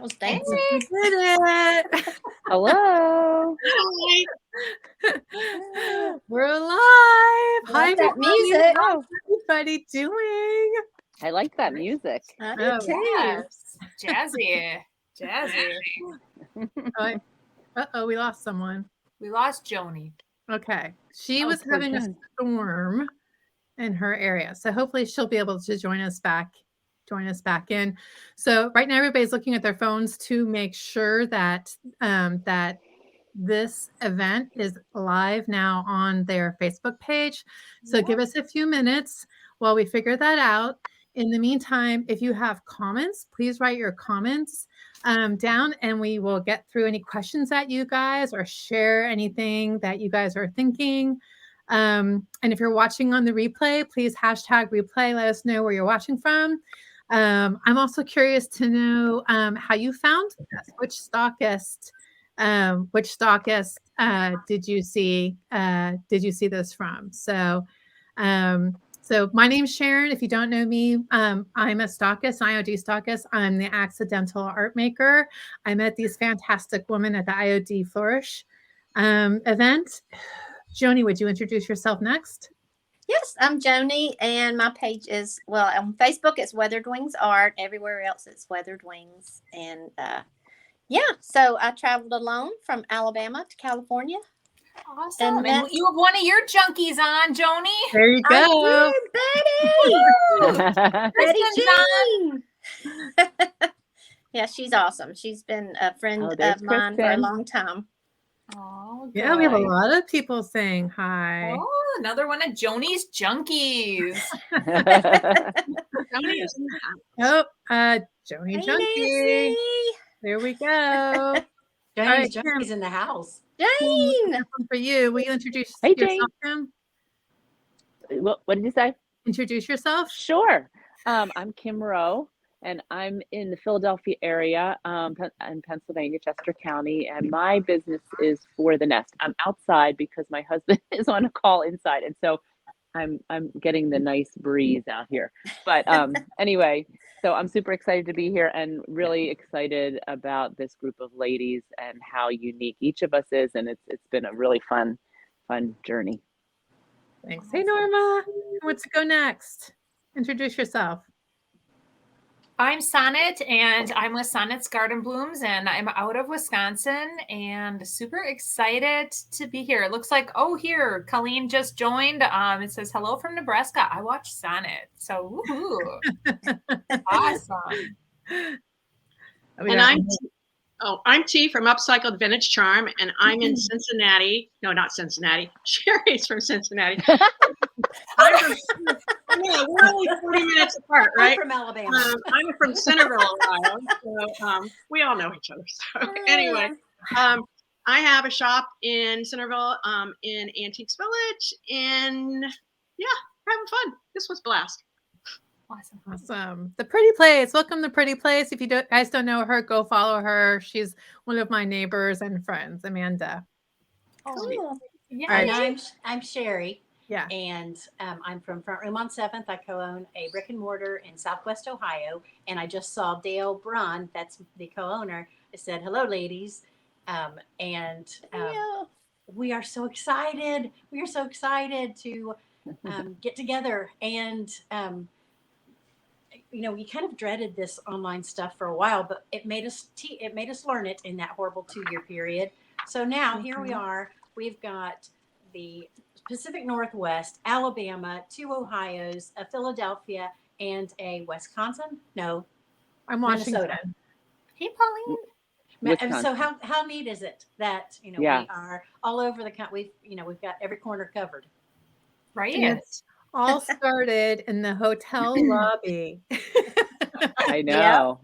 was dancing. We did it. Hello. We're alive. Hi, that everybody. music. How's everybody doing? I like that music. I did too. Yes. Jazzy. Uh-oh, we lost someone. We lost Joanie. Okay. She Oh, was poor having a Jen. storm in her area. So hopefully she'll be able to join us back in. So right now everybody's looking at their phones to make sure that that this event is live now on their Facebook page. So give us a few minutes while we figure that out. In the meantime, if you have comments, please write your comments down and we will get through any questions that you guys or share anything that you guys are thinking. And if you're watching on the replay, please hashtag replay. Let us know where you're watching from. I'm also curious to know how you found us. Which stockist did you see this from? So my name's Sharon. If you don't know me, I'm a stockist, IOD stockist. I'm the accidental art maker. I met these fantastic women at the IOD Flourish event. Joanie, would you introduce yourself next? Yes, I'm Joanie, and my page is, well, on Facebook, it's Weathered Wings Art. Everywhere else, it's Weathered Wings. And so I traveled alone from Alabama to California. Awesome. And you have one of your junkies on, Joanie. There you go. I did, Betty. Betty Jean. Yeah, she's awesome. She's been a friend of mine for a long time. Oh, yeah, we have a lot of people saying hi. Oh, another one of Joanie's junkies. Joanie Junkie. There we go. Joanie's Junkie's in the house. Jane, for you. Will you introduce Hey, yourself, Kim? What did you say? Introduce yourself. Sure. I'm Kim Rowe, and I'm in the Philadelphia area, in Pennsylvania, Chester County, and my business is For the Nest. I'm outside because my husband is on a call inside, and so I'm getting the nice breeze out here. But anyway, so I'm super excited to be here and really excited about this group of ladies and how unique each of us is, and it's been a really fun journey. Thanks. Hey, Norma. What's to go next? Introduce yourself. I'm Sonnet, and I'm with Sonnet's Garden Blooms, and I'm out of Wisconsin, and super excited to be here. It looks like, here, Colleen just joined. It says, hello from Nebraska. I watch Sonnet, so woohoo. Awesome. And I'm T from Upcycled Vintage Charm, and I'm in Cincinnati. No, not Cincinnati. Sherry's from Cincinnati. We're only 40 minutes apart, right? I'm from Alabama. I'm from Centerville, Ohio. So we all know each other. So anyway, I have a shop in Centerville, in Antiques Village, and having fun. This was a blast. Awesome. The Pretty Place. Welcome to Pretty Place. If you guys don't know her, go follow her. She's one of my neighbors and friends, Amanda. Cool. Yeah, and I'm Sherry. Yeah. And I'm from Front Room on 7th. I co-own a brick and mortar in Southwest Ohio. And I just saw Dale Brunn, that's the co-owner. I said, hello, ladies. We are so excited. We are so excited to get together. And we kind of dreaded this online stuff for a while, but it made us learn it in that horrible 2-year period. So now here we are. We've got the Pacific Northwest, Alabama, 2 Ohios, a Philadelphia, and a Wisconsin. No, I'm Washington. Minnesota. Hey, Pauline. And so how neat is it that we are all over the country? We've got every corner covered. Right. It's all started in the hotel lobby. I know.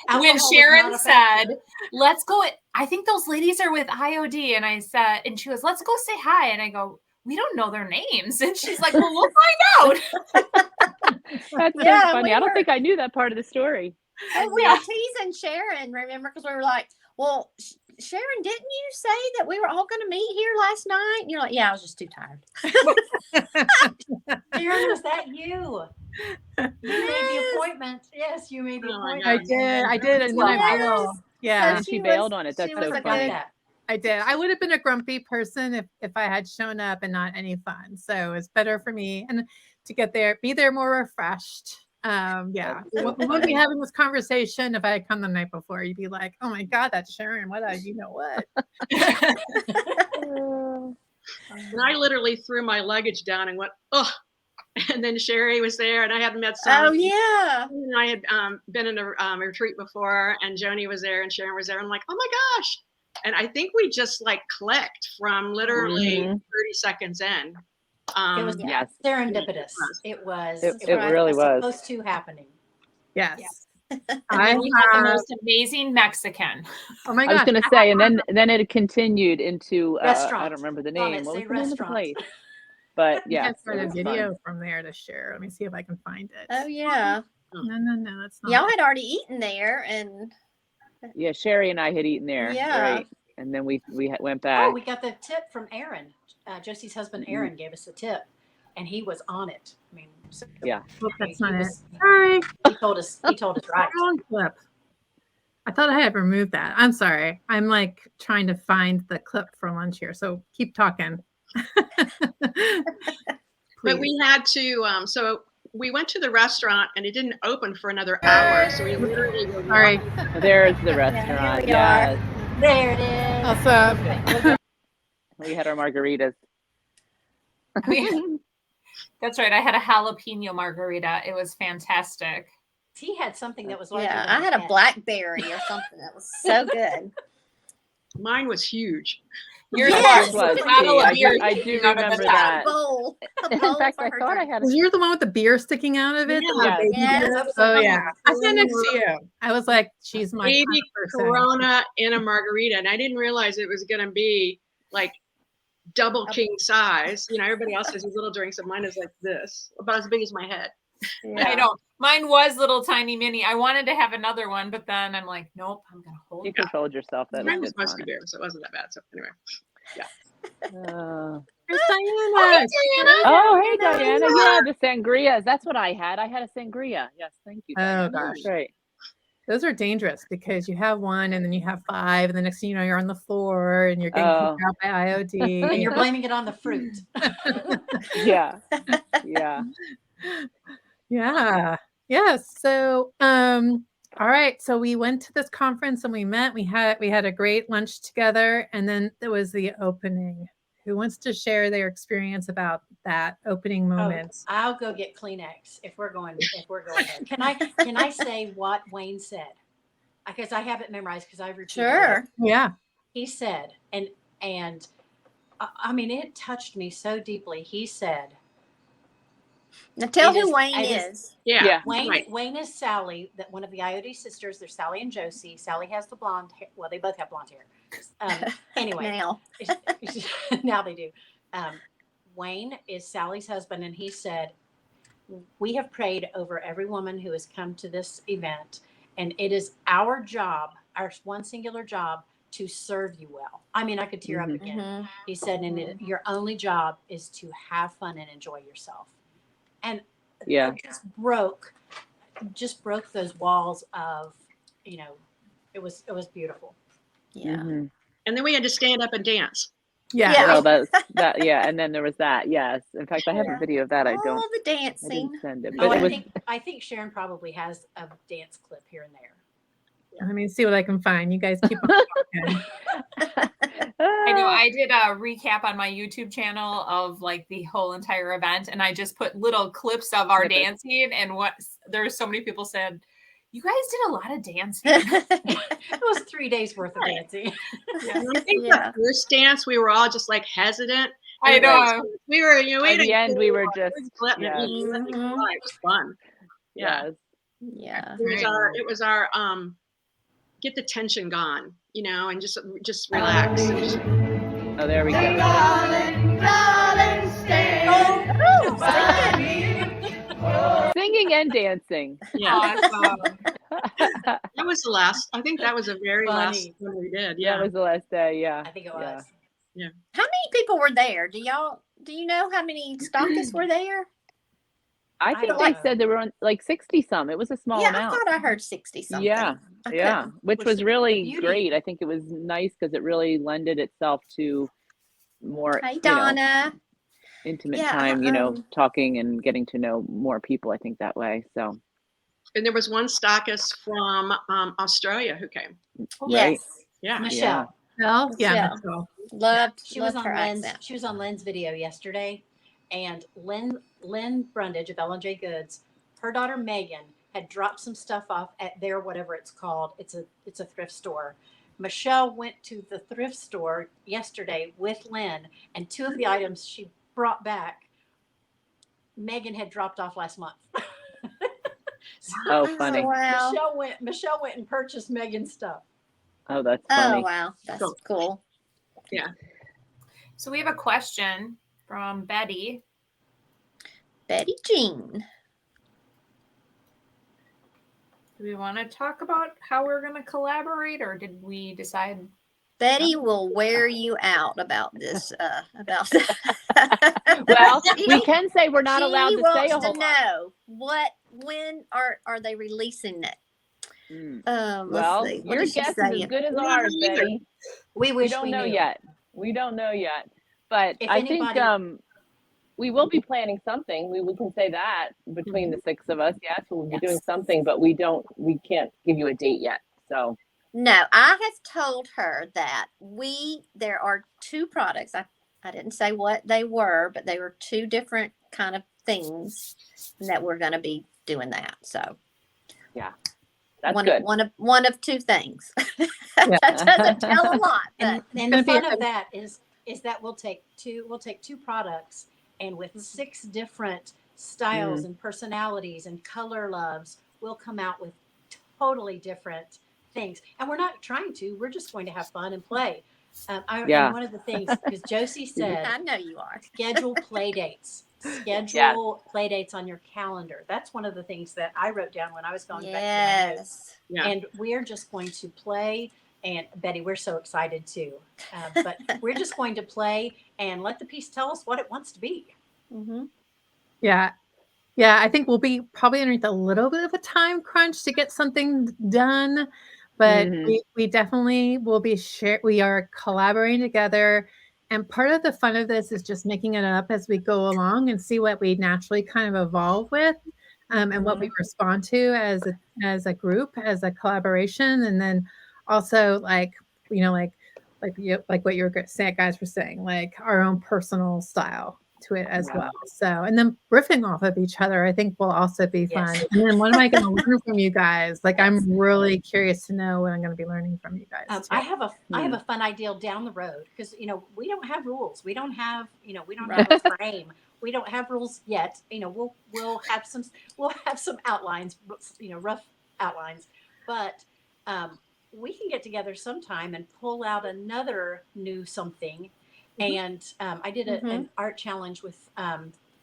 When Sharon said, let's go, I think those ladies are with IOD. And she goes, let's go say hi. And I go, we don't know their names. And she's like, well, we'll find out. That's so funny. I don't think I knew that part of the story. And we were teasing Sharon, remember? Because we were like, well, Sharon, didn't you say that we were all going to meet here last night? And you're like, yeah, I was just too tired. Sharon, was that you? You made the appointment. Yes, you made the Oh my appointment. gosh. I did, and then I Yes. bailed. Yeah, And she bailed on it. That's she so was I a forgot funny. that. I did. I would have been a grumpy person if I had shown up and not any fun. So it's better for me and to get there, be there more refreshed. Yeah, That's so we wouldn't be funny. having this conversation if I had come the night before. You'd be like, "Oh my God, that's Sharon. You know what?" And I literally threw my luggage down and went, oh. And then Sherry was there, and I hadn't met some. Oh yeah. And I had been in a retreat before, and Joanie was there, and Sharon was there. I'm like, oh my gosh. And I think we just like clicked from literally 30 seconds in. It was Yes. serendipitous. It really was. Those two happening. Yes. And I then we had the have, most amazing Mexican. oh my I was gosh. going to say, and then it continued into I Restaurant. don't remember the On name. it, What say was the name of the restaurant. place? But You yeah, guys got a video from there to share. Let me see if I can find it. Oh yeah. No, that's not. Y'all had already eaten there, and yeah, Sherry and I had eaten there. Yeah. Right. And then we went Oh, back. we got the tip from Aaron. Josie's husband, Aaron, gave us a tip, and he was on it. I mean, so Yeah. Oh, that's he not it. was- Sorry. He told us right. Wrong clip. I thought I had removed that. I'm sorry. I'm like trying to find the clip for lunch here. So keep talking. But we had to, so we went to the restaurant, and it didn't open for another hour. So we literally were Sorry. There's the restaurant. we are. Yes. There it is. Also, We had our margaritas. That's right. I had a jalapeno margarita. It was fantastic. He had something that was larger yeah, than I had a head. blackberry or something that was so good. Mine was huge. Yours Yes. was was. a bottle of I beer do sticking out of the remember top. that. A bowl In fact, for I her thought I drink. had a was yours the one with the beer sticking out of it? Yeah. The baby Yes. beer? Upside Oh down. yeah. I sat next to you. I was like, she's my Baby kind of person. Corona in a margarita. And I didn't realize it was going to be like double king size. You know, everybody else has these little drinks, and mine is like this, about as big as my head. Yeah. I know. Mine was little tiny mini. I wanted to have another one, but then I'm like, nope, I'm going to hold You it. controlled yourself. That Mine is was good. mostly beer, so it wasn't that bad. So anyway. Here's Diana. Oh, hey, Diana. Yeah, the sangrias. That's what I had. I had a sangria. Yes, thank you. Oh Diana. gosh. That's right. Those are dangerous because you have one and then you have five, and the next thing you know, you're on the floor and you're getting kicked out by IOD. And you're blaming it on the fruit. Yeah. Yeah. Yeah. Yes. So, all right. So we went to this conference and we met. We had a great lunch together, and then there was the opening. Who wants to share their experience about that opening moment? I'll go get Kleenex if we're going there. Can I say what Wayne said? Because I have it memorized because I've repeated Sure. it. Yeah. He said, and I mean, it touched me so deeply. He said, Now tell It who is- Wayne it is- is. Yeah. Wayne is Sally, that one of the IOD sisters. There's Sally and Josie. Sally has the blonde hair. Well, they both have blonde hair. Anyway, Now. now they do. Wayne is Sally's husband, and he said, we have prayed over every woman who has come to this event, and it is our job, our one singular job, to serve you well. I mean, I could tear up again. Mhm. He said, and your only job is to have fun and enjoy yourself. And Yeah. it just broke those walls of, you know, it was beautiful. Yeah. Mhm. And then we had to stand up and dance. Yeah. Yeah. Well, that. Yeah. And then there was that. Yes. In fact, I have a video of that. I All the dancing. didn't send it. Oh, But it was, I think Sharon probably has a dance clip here and there. Let me see what I can find. You guys keep on talking. I know I did a recap on my YouTube channel of like the whole entire event, and I just put little clips of our Snippets. dancing. And what there's so many people said, you guys did a lot of dancing. It was 3 days worth of dancing. And I think Yeah. the first dance, we were all just like hesitant. I And know. We were, you know, By we the had end, we were just, letting yeah. it eat, letting it Mhm. fly. It was fun. Yeah. yes. Yeah. It was our get the tension gone, you know, and just relax. And just- Oh, there we go. Singing and dancing. yeah, Awesome. that was the last. I think that was the very last Funny. one we did. That Yeah. was the last day. Yeah. I think it Yeah. was. How many people were there? Do you know how many stockists were there? I I think don't they know. said there were like 60 some. It was a small Yeah, I amount. thought I heard 60 something. Yeah, I yeah, couldn't. which Which was the really beauty- great. I think it was nice because it really lended itself to more, Hey, you know, Donna. intimate Yeah, time, you know, talking and getting to know more people, I think that way. So, And there was one stockist from Australia who came. right. yes. Yeah. Michelle. Well, yeah. Michelle. Michelle. Loved She was loved on her Lynn's. accent. She was on Lynn's video yesterday, and Lynn Brundage of L&J Goods, her daughter Megan had dropped some stuff off at their whatever it's called. It's a thrift store. Michelle went to the thrift store yesterday with Lynn, and two of the items she brought back, Megan had dropped off last month. So Oh, funny. Wow. Michelle went and purchased Megan's stuff. Oh, that's Oh, funny. wow. That's Cool. cool. Yeah. So we have a question from Betty. Betty Jean. Do we want to talk about how we're going to collaborate, or did we decide? Betty will wear you out about this. Well, She- we can say we're not she allowed to say a wants whole to lot. know when are they releasing it? Mm. Let's Well, see. What your did she guess is say? as good as We don't ours, know either. Betty. We We wish don't we know knew. yet. We don't know yet. But If I think anybody- we will be planning something. We can say that between the six of us. Yes, we'll be doing Yes. something, but we can't give you a date yet. So No, I have told her that there are two products. I didn't say what they were, but they were two different kind of things that we're going to be doing that. So that's good. one of two things. That doesn't tell a lot. And But the fun of that is that we'll take two products, and with 6 different styles and personalities and color loves, we'll come out with totally different things. And we're not trying to. We're just going to have fun and play. And one of the things, because Josie said, I know you are. schedule play dates. Schedule play dates on your calendar. That's one of the things that I wrote down when I was going back to my notes. Yes. Yeah. And we're just going to play. And Betty, we're so excited too. But we're just going to play and let the piece tell us what it wants to be. Mm-hmm. Yeah. Yeah, I think we'll be probably underneath a little bit of a time crunch to get something done, but we definitely will be we are collaborating together. And part of the fun of this is just making it up as we go along and see what we naturally kind of evolve with, and what we respond to as a group, as a collaboration. And then also like what you guys were saying, like our own personal style to it as well. So, and then riffing off of each other, I think will also be fun. Yes. And then what am I going to learn from you guys? Like, I'm really curious to know what I'm going to be learning from you guys. I have a fun idea down the road, because we don't have rules. We don't have a frame. We don't have rules yet. We'll have some outlines, rough outlines, but we can get together sometime and pull out another new something. And I did an art challenge with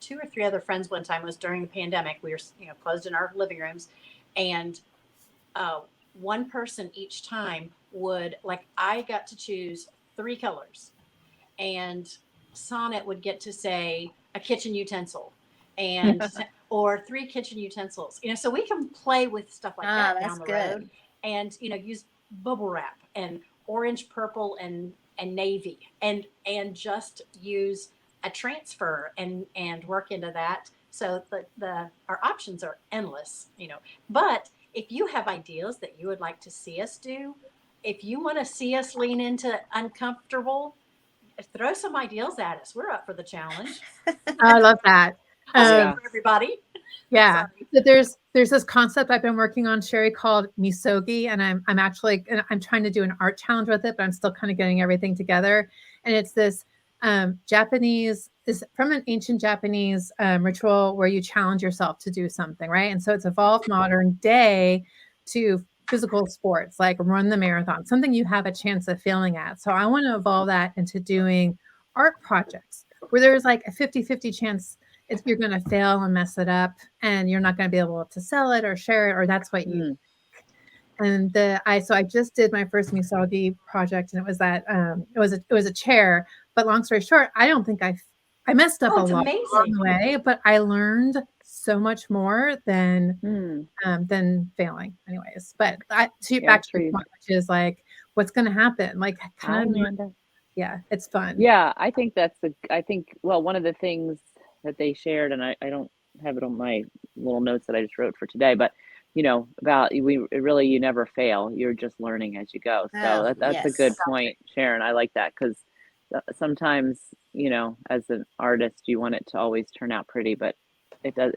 2 or 3 other friends one time. It was during the pandemic. We were closed in our living rooms, and one person each time I got to choose 3 colors, and Sonnet would get to say a kitchen utensil, and or 3 kitchen utensils. So we can play with stuff like that down the road, and use bubble wrap and orange, purple, and navy, and just use a transfer and work into that. So our options are endless, But if you have ideas that you would like to see us do, if you want to see us lean into uncomfortable, throw some ideas at us. We're up for the challenge. I love that. For everybody. Yeah. So there's this concept I've been working on, Sherry, called misogi, and I'm trying to do an art challenge with it, but I'm still kind of getting everything together. And it's this is from an ancient Japanese ritual where you challenge yourself to do something, right? And so it's evolved modern day to physical sports, like run the marathon, something you have a chance of failing at. So I want to evolve that into doing art projects where there's like a 50-50 chance you're going to fail and mess it up, and you're not going to be able to sell it or share it, or that's what you think. And I just did my first misogi project, and it was that it was a chair. But long story short, I don't think I I messed up Oh, a it's lot along amazing. the way, but I learned so much more than failing anyways. But Yeah, back to your trees. point, which is like, what's going to happen? Like Hi, kind of, Amanda. yeah, it's fun. Yeah, I think well, one of the things that they shared, and I don't have it on my little notes that I just wrote for today, but about you never fail. You're just learning as you go. So Oh, that's a good yes. point, Sharon. I like that because sometimes, as an artist, you want it to always turn out pretty, but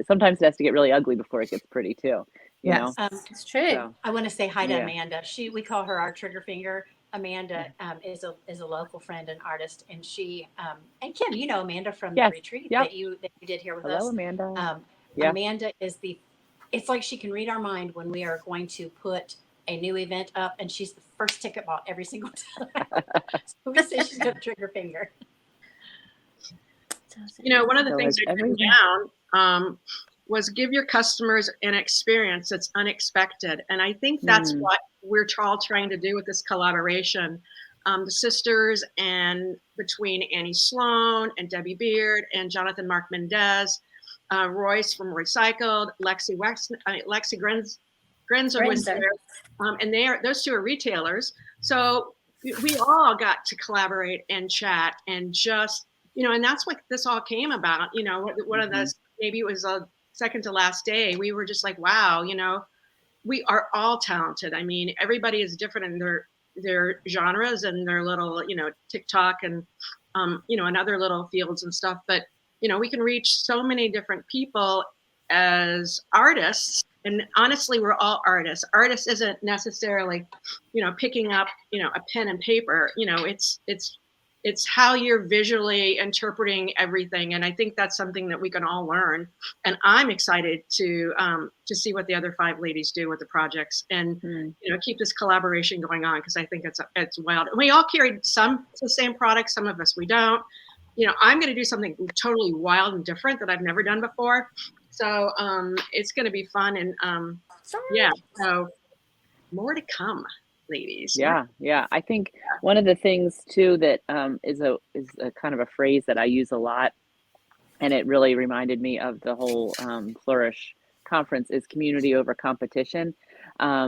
sometimes it has to get really ugly before it gets pretty too, you know? Yes. It's true. So, I want to say hi to yeah. Amanda. We call her our trigger finger. Amanda is a local friend and artist, and she and Kim, you know Amanda from the Yes. retreat Yep. that you did here with Hello, us. Amanda. Yeah. Amanda is it's like she can read our mind when we are going to put a new event up, and she's the first ticket bought every single time. So we say she's got a trigger finger. One of the So things has I wrote down was give your customers an experience that's unexpected. And I think that's what we're all trying to do with this collaboration. The sisters, and between Annie Sloan and Debbie Beard and Jonathan Mark Mendez, Royce from Recycled, Lexi Grenzer was there. And those two are retailers. So we all got to collaborate and chat and just, and that's what this all came about. One of those, maybe it was a second to last day, we were just like, wow, we are all talented. I mean, everybody is different in their genres and their little, TikTok and, and other little fields and stuff. But, we can reach so many different people as artists. And honestly, we're all artists. Artists isn't necessarily, picking up, a pen and paper. It's how you're visually interpreting everything, and I think that's something that we can all learn. And I'm excited to see what the other 5 ladies do with the projects, and keep this collaboration going on, because I think it's wild. We all carried some the same products, some of us we don't. I'm going to do something totally wild and different that I've never done before. So it's going to be fun, and yeah. So more to come, ladies. Yeah. I think one of the things too that is a kind of a phrase that I use a lot, and it really reminded me of the whole Flourish conference, is community over competition,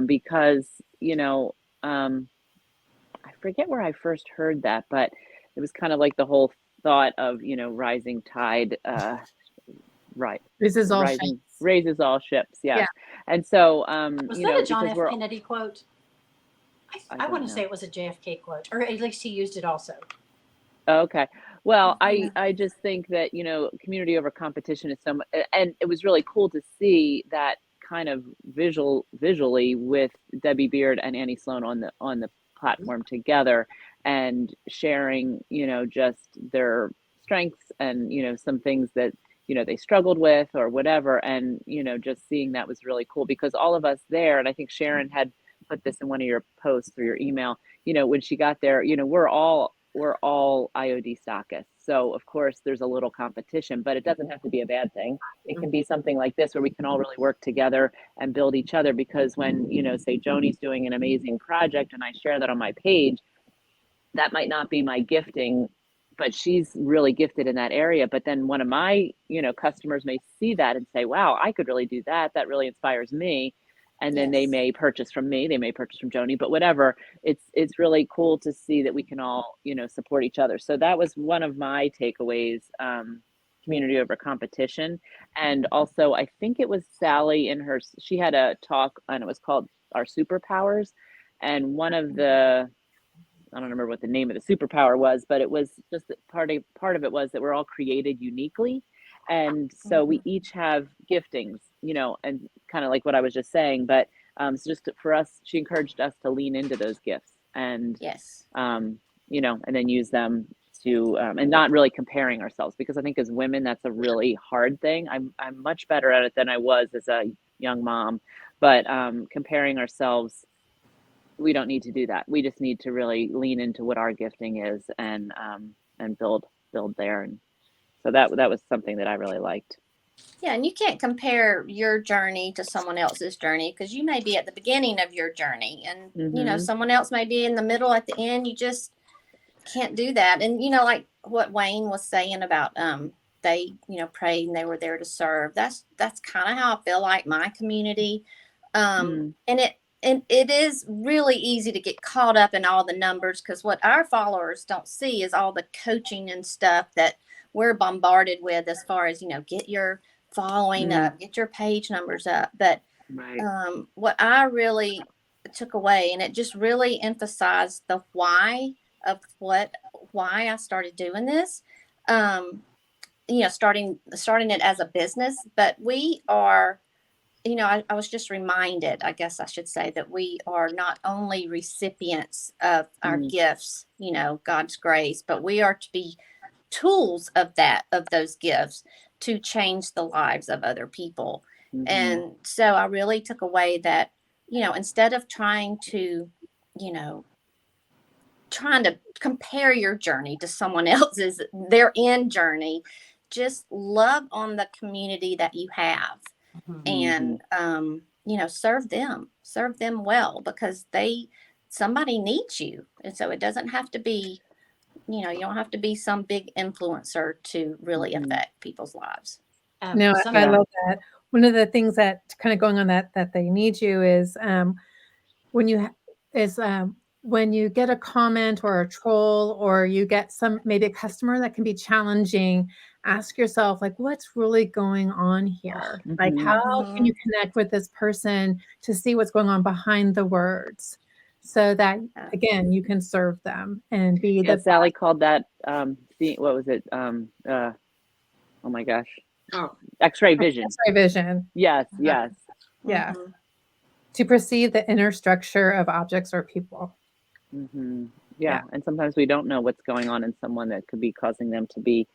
because I forget where I first heard that, but it was kind of like the whole thought of rising tide, right? Raises all Rising ships. raises all ships. Yes. Yeah. And so Was that a John because F. Kennedy quote? I don't want to know. say it was a JFK quote, or at least he used it also. Okay. Well, Yeah. I just think that, community over competition is so much, and it was really cool to see that kind of visually with Debbie Beard and Annie Sloan on the platform together, and sharing, just their strengths and, some things that, they struggled with or whatever. And, just seeing that was really cool, because all of us there, and I think Sharon had put this in one of your posts or your email, when she got there, we're all IOD stockists. So of course there's a little competition, but it doesn't have to be a bad thing. It can be something like this where we can all really work together and build each other, because when, say Joanie's doing an amazing project and I share that on my page, that might not be my gifting, but she's really gifted in that area. But then one of my, customers may see that and say, wow, I could really do that. That really inspires me. And then they may purchase from me, they may purchase from Joanie, but whatever. It's really cool to see that we can all, support each other. So that was one of my takeaways, community over competition. And also, I think it was Sally she had a talk, and it was called Our Superpowers. And one of the, I don't remember what the name of the superpower was, but it was just that part of it was that we're all created uniquely. And so we each have giftings, and kind of like what I was just saying, but so just for us, she encouraged us to lean into those gifts and, Yes. and then use them to, and not really comparing ourselves, because I think as women, that's a really hard thing. I'm much better at it than I was as a young mom, but comparing ourselves, we don't need to do that. We just need to really lean into what our gifting is, and build there. And so that was something that I really liked. Yeah, and you can't compare your journey to someone else's journey, because you may be at the beginning of your journey, and someone else may be in the middle, at the end. You just can't do that. And, you know, like what Wayne was saying about, they, you know, prayed and they were there to serve. That's kind of how I feel like my community. And it is really easy to get caught up in all the numbers, because what our followers don't see is all the coaching and stuff that we're bombarded with, as far as, you know, get your following up, get your page numbers up. But what I really took away, and it just really emphasized the why of why I started doing this. You know, starting it as a business, but we are, you know, I was just reminded, I guess I should say, that we are not only recipients of our gifts, you know, God's grace, but we are to be tools of those gifts to change the lives of other people. And so I really took away that, you know, instead of trying to compare your journey to someone else's, their end journey, just love on the community that you have. And you know, serve them well, because somebody needs you. And so it doesn't have to be, you know, you don't have to be some big influencer to really affect people's lives. No, I love that. One of the things that kind of going on that they need you is when you when you get a comment or a troll, or you get maybe a customer that can be challenging, ask yourself, like, what's really going on here? Like, how can you connect with this person to see what's going on behind the words, so that, again, you can serve them and be the Sally called that, what was it? Oh my gosh. X-ray vision. X-ray vision. Yes. Yeah. To perceive the inner structure of objects or people. Yeah. And sometimes we don't know what's going on in someone that could be causing them to be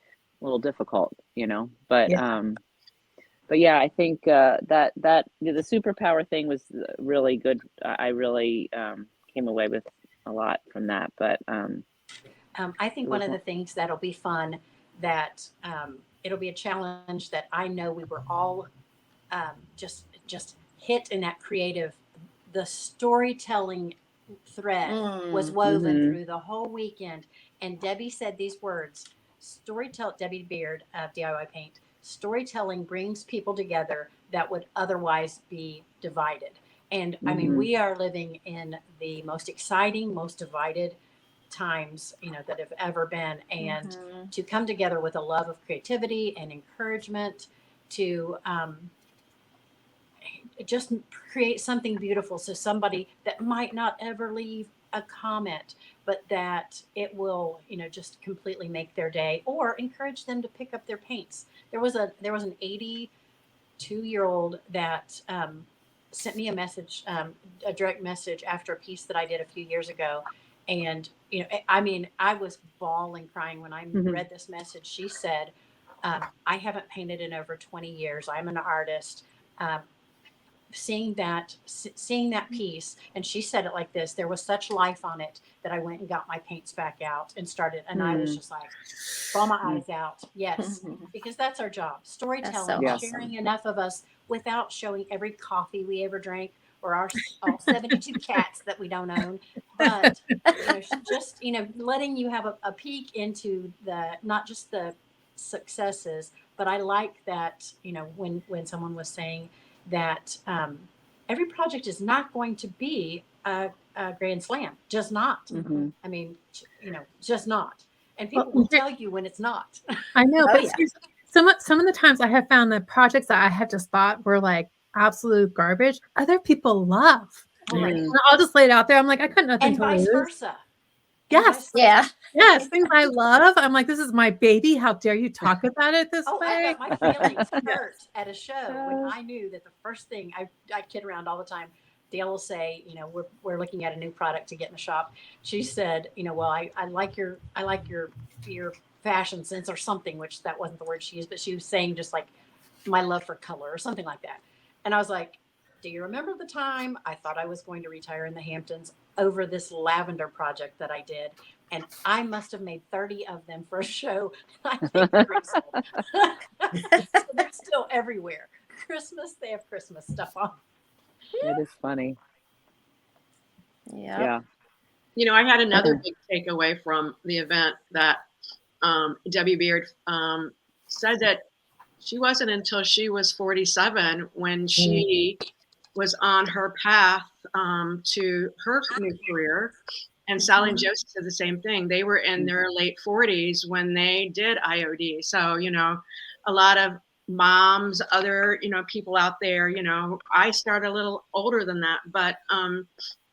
a little difficult, you know, but yeah, I think that the superpower thing was really good. I really came away with a lot from that, but I think one of the things that'll be fun, that it'll be a challenge that I know we were all just hit in that creative, the storytelling thread was woven through the whole weekend. And Debbie said these words: Debbie Beard of DIY Paint, storytelling brings people together that would otherwise be divided. And I mean, we are living in the most exciting, most divided times, you know, that have ever been. And to come together with a love of creativity and encouragement to just create something beautiful. So somebody that might not ever leave a comment, but that it will, you know, just completely make their day, or encourage them to pick up their paints. There was an 82-year-old that sent me a message, a direct message, after a piece that I did a few years ago. And, you know, I mean, I was bawling, crying when I read this message. She said, I haven't painted in over 20 years. I'm an artist. Seeing that piece, and she said it like this: there was such life on it that I went and got my paints back out and started, and I was just like, bawl my eyes out. Yes, because that's our job, storytelling, so sharing enough of us without showing every coffee we ever drank, or our all 72 cats that we don't own, but you know, just, you know, letting you have a peek into not just the successes, but I like that, you know, when someone was saying that every project is not going to be a grand slam, just not. I mean, you know, just not. And people will tell you when it's not. I know, but some of the times I have found that projects that I have just thought were like absolute garbage, other people love. And I'll just lay it out there. I'm like, I got nothing and to vice lose. versa. Yes. Yeah. Yes. Things I love. I'm like, this is my baby. How dare you talk about it this way? I got my feelings hurt at a show when I knew that the first thing, I kid around all the time. Dale will say, you know, we're looking at a new product to get in the shop. She said, you know, well, I like your fashion sense or something, which that wasn't the word she used, but she was saying just like my love for color or something like that. And I was like, do you remember the time I thought I was going to retire in the Hamptons over this lavender project that I did? And I must have made 30 of them for a show. I think so they're still everywhere. Christmas, they have Christmas stuff on. It is funny. Yeah. You know, I had another big takeaway from the event that Debbie Beard said that she wasn't until she was 47 when she was on her path to her new career. And Sally and Josie said the same thing. They were in their late 40s when they did IOD. So, you know, a lot of moms, other, you know, people out there, you know, I started a little older than that, but,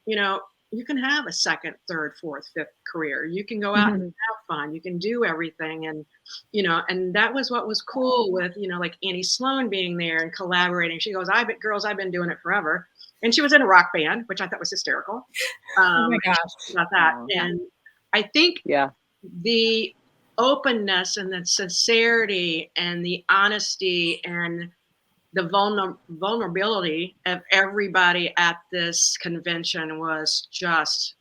you know, you can have a second, third, fourth, fifth career. You can go out and have fun. You can do everything. And, you know, and that was what was cool with, you know, like Annie Sloan being there and collaborating. She goes, girls, I've been doing it forever. And she was in a rock band, which I thought was hysterical. Oh my gosh. About that. And I think the openness and the sincerity and the honesty and the vulnerability of everybody at this convention was just,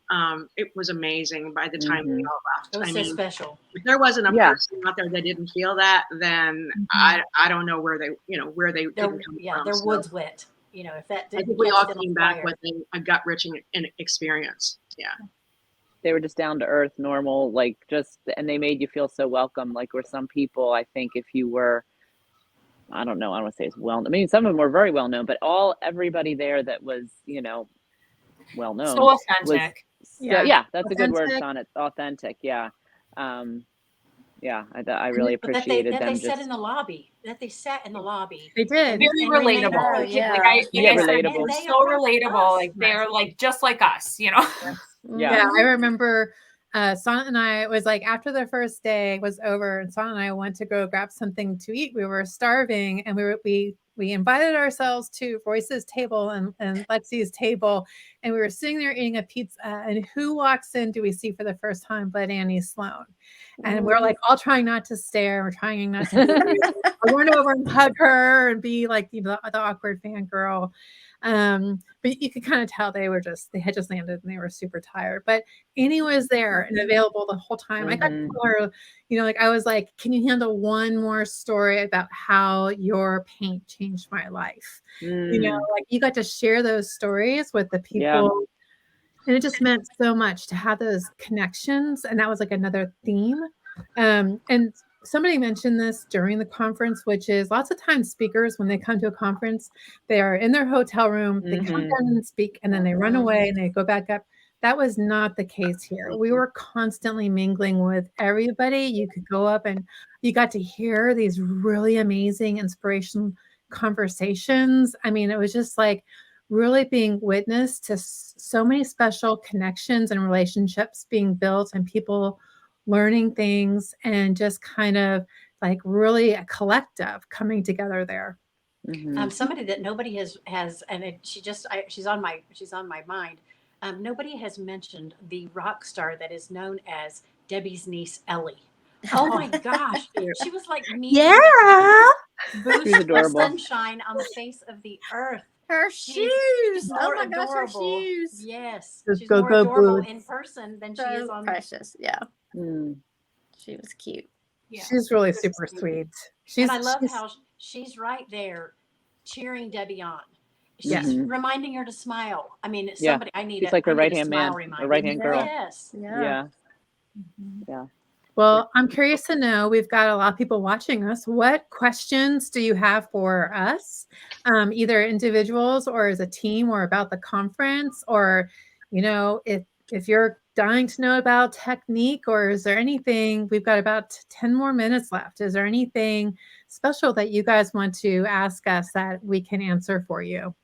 it was amazing by the time we all left. It was so special. If there wasn't a person out there that didn't feel that, then I don't know where they, you know, where they didn't come from. Their wood's wet. You know, if that didn't, I think we all came back with a gut-wrenching experience. Yeah. They were just down to earth, normal, like just, and they made you feel so welcome. Like where some people, I think if you were, I don't know, I don't want to say it's well, I mean, some of them were very well known, but everybody there that was, you know, well known. So authentic. Yeah, that's a good word on it. Authentic. Yeah. Yeah, I really appreciated that them. They sat in the lobby. That they sat in the lobby. They did. Very relatable. Like relatable. So relatable. Like they're like just like us, you know. Yeah, I remember Sonnet and I was like, after the first day was over, and Sonnet and I went to go grab something to eat. We were starving, and we invited ourselves to Royce's table and Lexi's table, and we were sitting there eating a pizza. And who walks in? Do we see for the first time? But Annie Sloan. And we're like all trying not to stare. We're trying not to run over and hug her and be like the awkward fangirl. But you could kind of tell they had just landed and they were super tired. But Annie was there and available the whole time. I got to tell her, you know, like I was like, can you handle one more story about how your paint changed my life? You know, like you got to share those stories with the people. Yeah. And it just meant so much to have those connections. And that was like another theme. And somebody mentioned this during the conference, which is lots of times speakers, when they come to a conference, they are in their hotel room, they come down and speak, and then they run away and they go back up. That was not the case here. We were constantly mingling with everybody. You could go up and you got to hear these really amazing, inspirational conversations. I mean, it was just like really being witness to so many special connections and relationships being built and people learning things and just kind of like really a collective coming together there. Somebody that nobody has, and she's on my mind. Nobody has mentioned the rock star that is known as Debbie's niece, Ellie. Oh my gosh. She was like me. Yeah. Boost of sunshine on the face of the earth. Her shoes. Oh my gosh, her shoes. Yes. She's more adorable in person than she is on precious. Yeah. She was cute. Yeah. She's really super sweet. And I love how she's right there cheering Debbie on. She's reminding her to smile. I mean, it's somebody I need. It's like a right-hand man, a right-hand girl. Yes. Yeah. Well, I'm curious to know, we've got a lot of people watching us. What questions do you have for us, either individuals or as a team, or about the conference, or, you know, if you're dying to know about technique, or is there anything, we've got about 10 more minutes left. Is there anything special that you guys want to ask us that we can answer for you?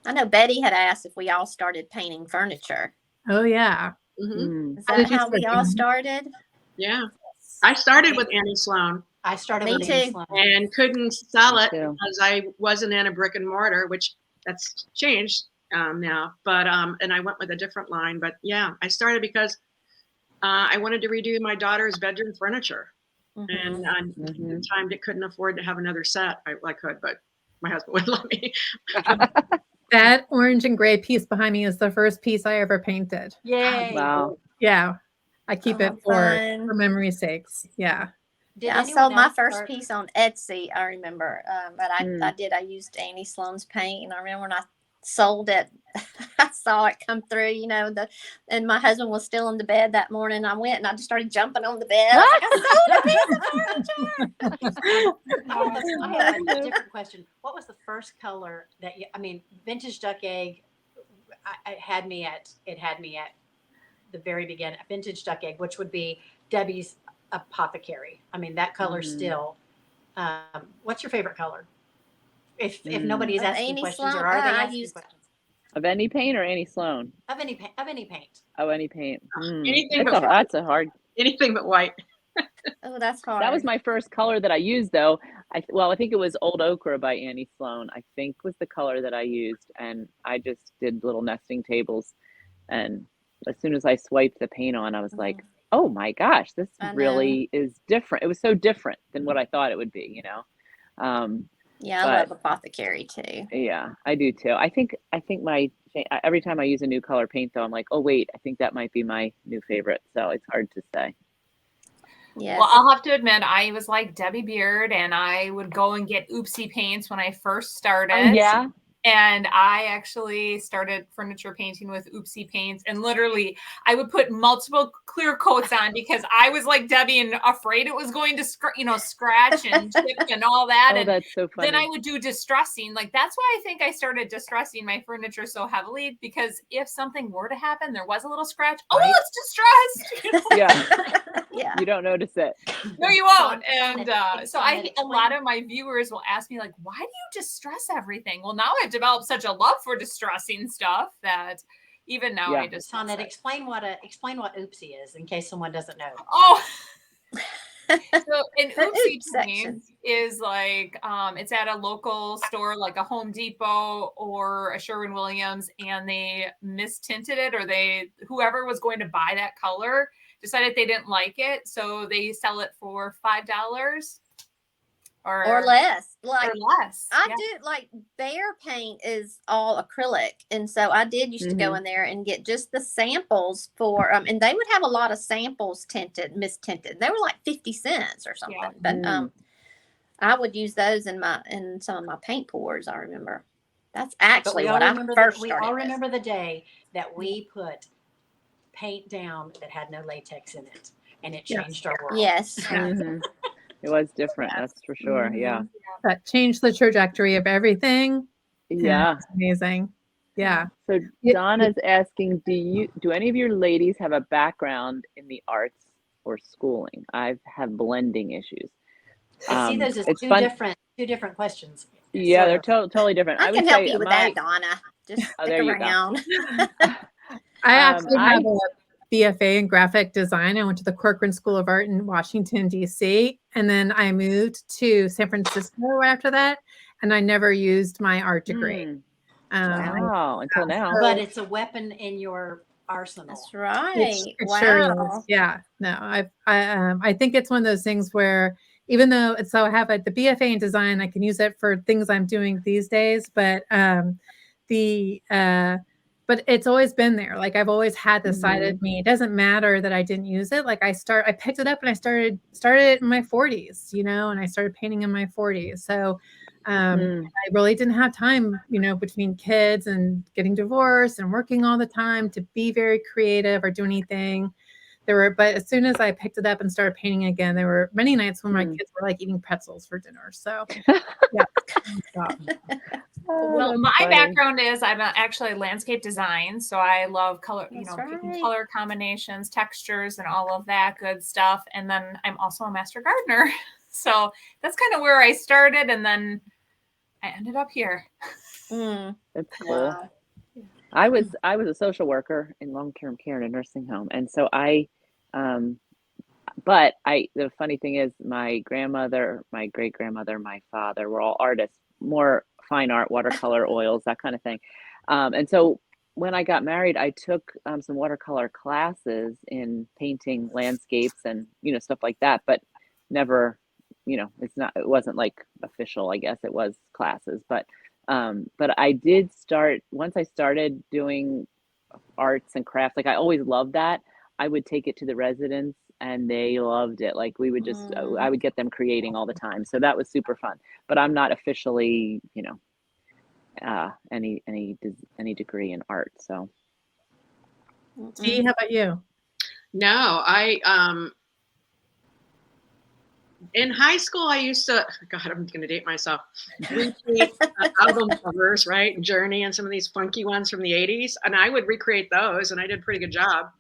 I know Betty had asked if we all started painting furniture. Oh, yeah. Is that how we all started? Yeah. I started with Annie Sloan. I started with Annie Sloan. And couldn't sell it because I wasn't in a brick and mortar, which that's changed now. But and I went with a different line. But yeah, I started because I wanted to redo my daughter's bedroom furniture. And at the time, I couldn't afford to have another set. I could, but my husband wouldn't let me. That orange and gray piece behind me is the first piece I ever painted. Yay. Wow. Yeah. I keep it for memory's sakes. Yeah. I sold my first piece on Etsy, I remember. But I used Annie Sloan's paint. And I remember when I sold it, I saw it come through, and my husband was still in the bed that morning. I went and I just started jumping on the bed. I was like, I sold a piece of furniture. I have a different question. What was the first color that vintage duck egg? It had me at the very beginning. Vintage duck egg, which would be Debbie's Apothecary. I mean, that color still. What's your favorite color? If nobody's Of asking Annie questions, Sloan, or are they I asking used- questions? Of Annie Paint or Annie Sloan? Of any paint. Oh, Annie Paint. Anything but That's a hard. anything but white. Oh, that's hard. That was my first color that I used, though. I think it was Old Ochre by Annie Sloan, I think was the color that I used. And I just did little nesting tables. And as soon as I swiped the paint on, I was like, oh my gosh, this really is different. It was so different than what I thought it would be, Yeah, I love Apothecary too. Yeah, I do too. I think every time I use a new color paint, though, I'm like, oh wait, I think that might be my new favorite. So it's hard to say. Yes. Well, I'll have to admit, I was like Debbie Beard, and I would go and get oopsie paints when I first started. Oh, yeah. And I actually started furniture painting with oopsie paints, and literally I would put multiple clear coats on because I was like Debbie and afraid it was going to scratch and chip and all that. Oh, and that's so funny. then I would do distressing. Like, that's why I think I started distressing my furniture so heavily, because if something were to happen, there was a little scratch. Oh, well, it's distressed. Yeah. Yeah. You don't notice it. No, you won't. And Sonnet, so a lot of my viewers will ask me, like, why do you distress everything? Well, now I've developed such a love for distressing stuff that even now I just Sonnet, explain what oopsie is in case someone doesn't know. Oh. So an The oopsie oop section. paint is like it's at a local store like a Home Depot or a Sherwin-Williams, and they mistinted it, or whoever was going to buy that color decided they didn't like it, so they sell it for $5 Or less. or less. I do, like, Bear paint is all acrylic, and so I did used to go in there and get just the samples for and they would have a lot of samples mistinted. They were like 50 cents or something. But I would use those in some of my paint pours. I remember that's actually what I first started. We all remember the day that we put paint down that had no latex in it, and it changed our world. Yes. It was different, that's for sure. Yeah. That changed the trajectory of everything. Yeah. It's amazing. Yeah. So Donna's asking, do any of your ladies have a background in the arts or schooling? I have blending issues. I see those as two different questions. Yeah, they're totally different. I can help you with that, Donna. Just stick around. I actually have a BFA in graphic design. I went to the Corcoran School of Art in Washington, D.C. And then I moved to San Francisco right after that. And I never used my art degree. Wow, until now. But it's a weapon in your arsenal. That's right. It sure is. Yeah. No, I think it's one of those things where even though I have the BFA in design, I can use it for things I'm doing these days. But but it's always been there. Like, I've always had this side of me. It doesn't matter that I didn't use it. Like, I picked it up and I started it in my 40s, and I started painting in my 40s. So I really didn't have time, between kids and getting divorced and working all the time to be very creative or do anything. But as soon as I picked it up and started painting again, there were many nights when my kids were like eating pretzels for dinner. So yeah. Well, my background is I'm actually landscape design, so I love color, picking color combinations, textures, and all of that good stuff. And then I'm also a master gardener, so that's kind of where I started, and then I ended up here. That's cool. Wow. I was a social worker in long-term care in a nursing home, and so the funny thing is, my grandmother, my great-grandmother, my father were all artists, more fine art, watercolor, oils, that kind of thing. And so when I got married, I took some watercolor classes in painting landscapes and, stuff like that, but never, it wasn't like official, I guess it was classes, but I did start, once I started doing arts and crafts, like I always loved that. I would take it to the residents and they loved it. Like we would just, I would get them creating all the time. So that was super fun, but I'm not officially, any degree in art. So Dee, how about you? No, in high school, I used to, God, I'm going to date myself, recreate album covers, right? Journey and some of these funky ones from the 80s. And I would recreate those, and I did a pretty good job.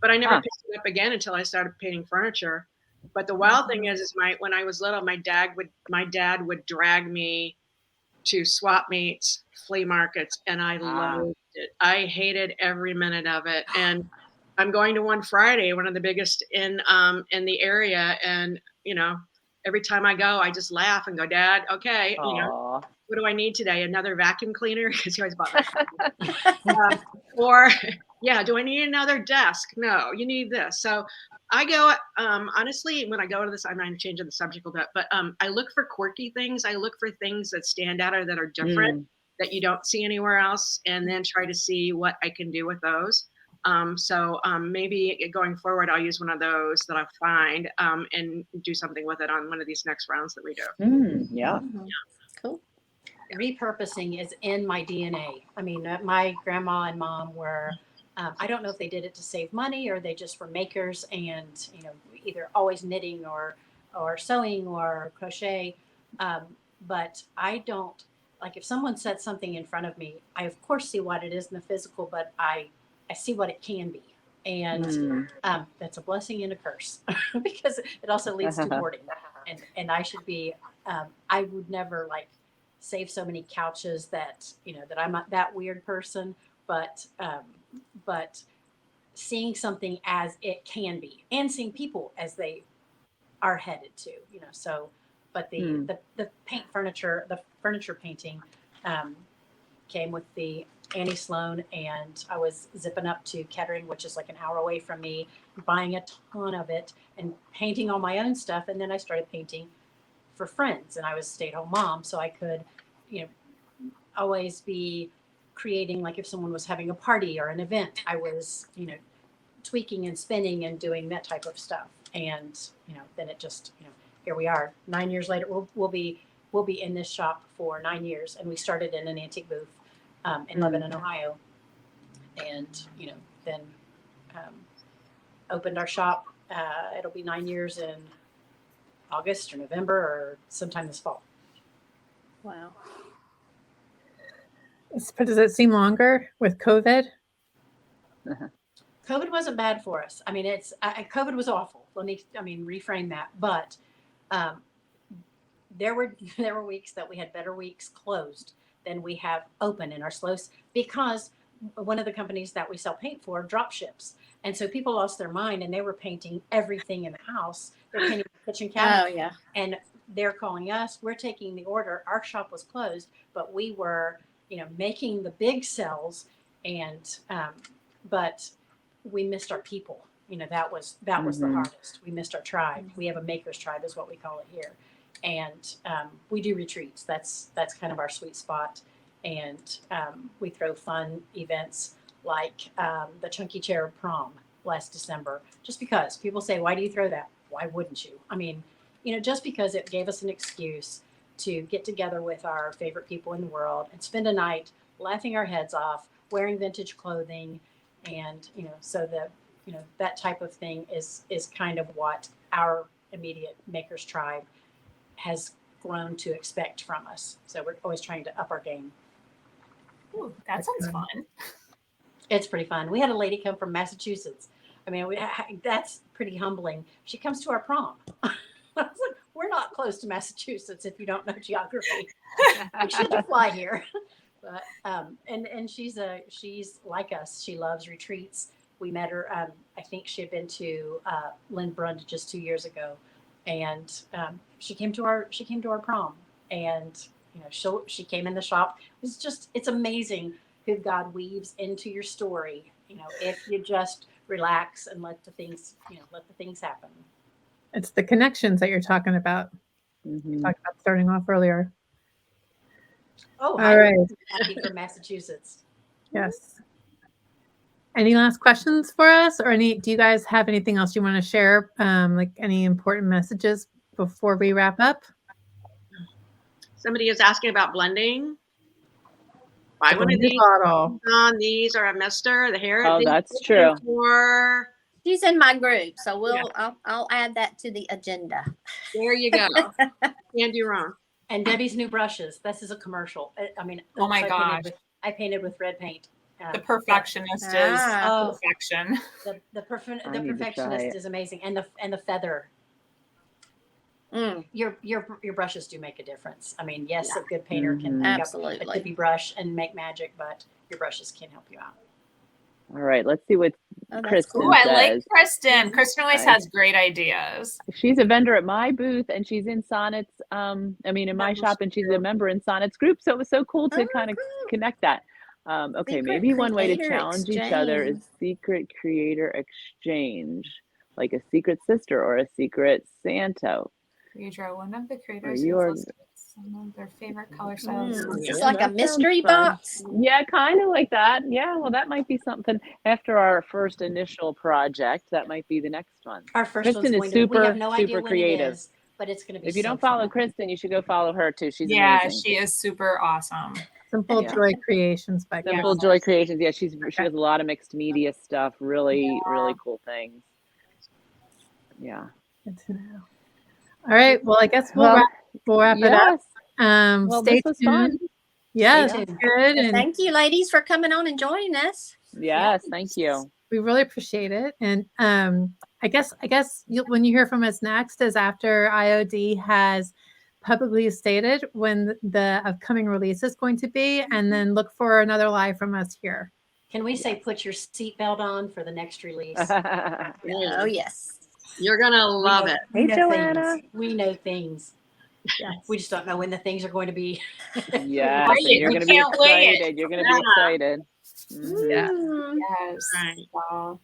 But I never picked it up again until I started painting furniture. But the wild thing is when I was little, my dad would drag me to swap meets, flea markets, and I loved it. I hated every minute of it. And I'm going to one Friday, one of the biggest in the area, and every time I go, I just laugh and go, Dad, okay, what do I need today? Another vacuum cleaner? Because he always bought that. Or yeah, do I need another desk? No, you need this. So I go, honestly, when I go to this, I'm not changing the subject a bit, but I look for quirky things. I look for things that stand out or that are different that you don't see anywhere else, and then try to see what I can do with those. So maybe going forward, I'll use one of those that I find and do something with it on one of these next rounds that we do. Yeah. Cool. Repurposing is in my DNA. I mean, my grandma and mom were, I don't know if they did it to save money or they just were makers and, either always knitting or sewing or crochet. But I don't, like if someone sets something in front of me, I of course see what it is in the physical, but I see what it can be. And that's a blessing and a curse because it also leads to hoarding. And I should be, I would never save so many couches that that I'm not that weird person, but seeing something as it can be and seeing people as they are headed to, so but the furniture painting came with the Annie Sloan, and I was zipping up to Kettering, which is like an hour away from me, buying a ton of it and painting all my own stuff, and then I started painting for friends, and I was a stay-at-home mom, so I could always be creating, like if someone was having a party or an event, I was tweaking and spinning and doing that type of stuff. And then it just here we are 9 years later. We'll be in this shop for 9 years, and we started in an antique booth in Lebanon, Ohio, and then opened our shop. It'll be 9 years in August or November or sometime this fall. Wow. Does it seem longer with COVID? COVID wasn't bad for us. I mean, COVID was awful. Reframe that. But there were weeks that we had better weeks closed than we have open in our slows, because one of the companies that we sell paint for drop ships. And so people lost their mind and they were painting everything in the house. They're painting the kitchen cabinet. Oh, yeah. And they're calling us. We're taking the order. Our shop was closed, but we were, making the big sales. And, but we missed our people. That was the hardest. We missed our tribe. We have a maker's tribe is what we call it here. And we do retreats. That's kind of our sweet spot. And we throw fun events like the Chunky Chair Prom last December, just because people say, why do you throw that? Why wouldn't you? I mean, just because it gave us an excuse to get together with our favorite people in the world and spend a night laughing our heads off, wearing vintage clothing. And, so that type of thing is kind of what our immediate makers tribe has grown to expect from us. So we're always trying to up our game. Ooh, that sounds fun. It's pretty fun. We had a lady come from Massachusetts. I mean, that's pretty humbling. She comes to our prom. I was like, we're not close to Massachusetts if you don't know geography. She had to fly here. But and she's like us. She loves retreats. We met her. I think she had been to Lindbrund just 2 years ago, and she came to our prom, and she came in the shop. It's amazing who God weaves into your story. If you just relax and let the things happen. It's the connections that you're talking about. You talked about starting off earlier. Oh, all right. Happy from Massachusetts. Yes. Any last questions for us, or do you guys have anything else you want to share? Like any important messages before we wrap up? Somebody is asking about blending. buy one of these. Bottle. These are a mister. The hair. Oh, these that's are true. For She's in my group, so I'll add that to the agenda. there you go. Can't do wrong. And Debbie's new brushes. This is a commercial. I mean, Oh my so gosh. I painted with red paint. The perfectionist is Ah. perfection. The I need to try perfectionist it. is amazing, and the feather. Mm, Your brushes do make a difference. I mean, yes, a good painter can Mhm. pick up a absolutely. tippy brush and make magic, but your brushes can help you out. All right, let's see what Oh, that's Kristen cool. Ooh, I like says. Kristen. Kristen always I- has great ideas. She's a vendor at my booth, and she's in Sonnet's. In my shop, and she's a member in Sonnet's group. So it was so cool to kind of connect that. Okay, Secret maybe one way to creator challenge each other is secret creator exchange, like a secret sister or a secret Santa. You draw one of the creators you who are- listed some of their favorite color styles. It's Yeah, like a that sounds mystery fun. box. Yeah, kind of like that. Yeah, well, that might be something after our first initial project. That might be the next one. Our first Kristen one's is going to. We super, have no idea super when creative. it is, but it's going to be. If you so don't follow fun. Kristen, you should go follow her too. She's Yeah, amazing. she is super awesome. Simple Yeah. Joy Creations by Simple Kristen. Joy Creations. Yeah, she does a lot of mixed media stuff. Really, really cool things. Yeah. Good to know. All right. Well, I guess we'll Well, wrap it up. yes. Well, Stay this was fun. tuned. Yes, Stay tuned. good. Well, And thank you, ladies, for coming on and joining us. Yes, thank you. we really appreciate it. And I guess when you hear from us next is after IOD has publicly stated when the upcoming release is going to be, and then look for another live from us here. Can we say put your seatbelt on for the next release? Oh, yes. You're gonna love it. We Hey, know Joanna. things. We know things. Yes. We just don't know when the things are going to be. Yes, Right, and you're we going to be can't wait. excited. You're going to be excited. Mhm. Yeah. Mm. Yes. Right. Wow.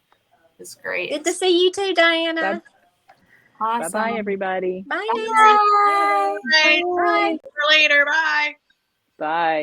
It's great. Good to see you too, Diana. Awesome. Bye-bye, everybody. Bye, Bye. Nancy. Right. Bye. See you later. Bye. Bye.